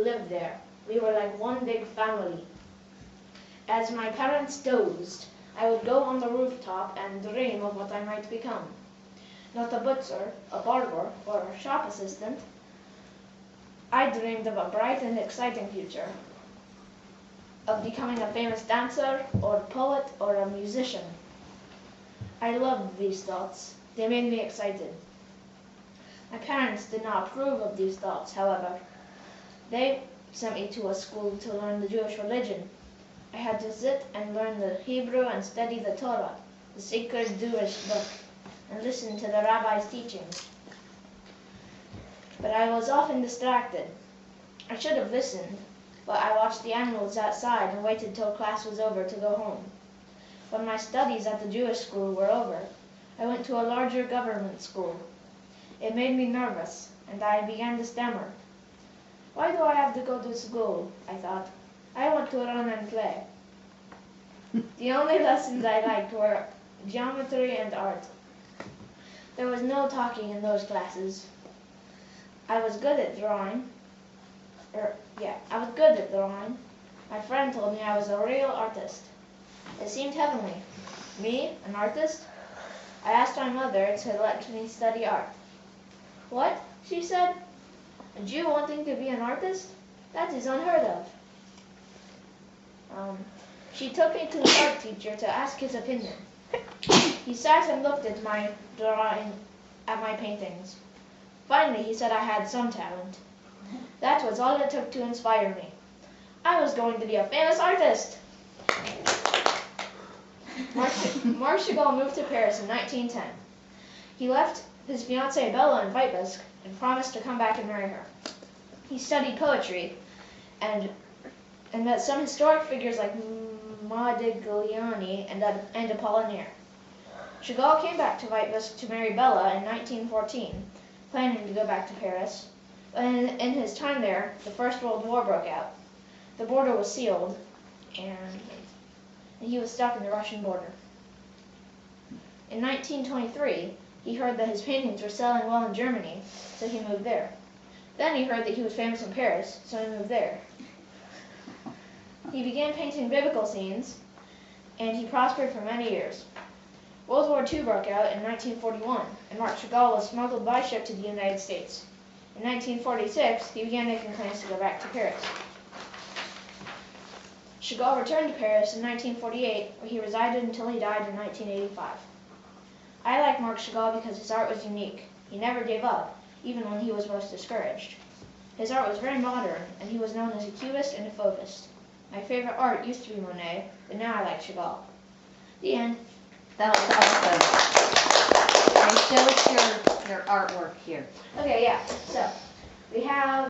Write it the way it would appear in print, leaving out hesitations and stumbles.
lived there. We were like one big family. As my parents dozed, I would go on the rooftop and dream of what I might become. Not a butcher, a barber, or a shop assistant. I dreamed of a bright and exciting future, of becoming a famous dancer, or poet, or a musician. I loved these thoughts. They made me excited. My parents did not approve of these thoughts, however. They sent me to a school to learn the Jewish religion. I had to sit and learn the Hebrew and study the Torah, the sacred Jewish book, and listen to the rabbi's teachings. But I was often distracted. I should have listened, but I watched the animals outside and waited till class was over to go home. When my studies at the Jewish school were over, I went to a larger government school. It made me nervous, and I began to stammer. Why do I have to go to school? I thought. I want to run and play. The only lessons I liked were geometry and art. There was no talking in those classes. I was good at drawing. I was good at drawing. My friend told me I was a real artist. It seemed heavenly. Me, an artist? I asked my mother to let me study art. What? She said. A Jew wanting to be an artist? That is unheard of. She took me to the art teacher to ask his opinion. He sat and looked at my drawing, at my paintings. Finally, he said I had some talent. That was all it took to inspire me. I was going to be a famous artist. Marc Chagall moved to Paris in 1910. He left his fiancée Bella in Vitebsk and promised to come back and marry her. He studied poetry and met some historic figures like Modigliani and Apollinaire. Chagall came back to Vitebsk to marry Bella in 1914, planning to go back to Paris. But in his time there, the First World War broke out. The border was sealed, and he was stuck in the Russian border. In 1923, he heard that his paintings were selling well in Germany, so he moved there. Then he heard that he was famous in Paris, so he moved there. He began painting biblical scenes, and he prospered for many years. World War II broke out in 1941, and Marc Chagall was smuggled by ship to the United States. In 1946, he began making plans to go back to Paris. Chagall returned to Paris in 1948, where he resided until he died in 1985. I like Marc Chagall because his art was unique. He never gave up, even when he was most discouraged. His art was very modern, and he was known as a cubist and a fauvist. My favorite art used to be Monet, but now I like Chagall. The end. That was awesome. Okay, show us your artwork here. Okay, yeah. So, we have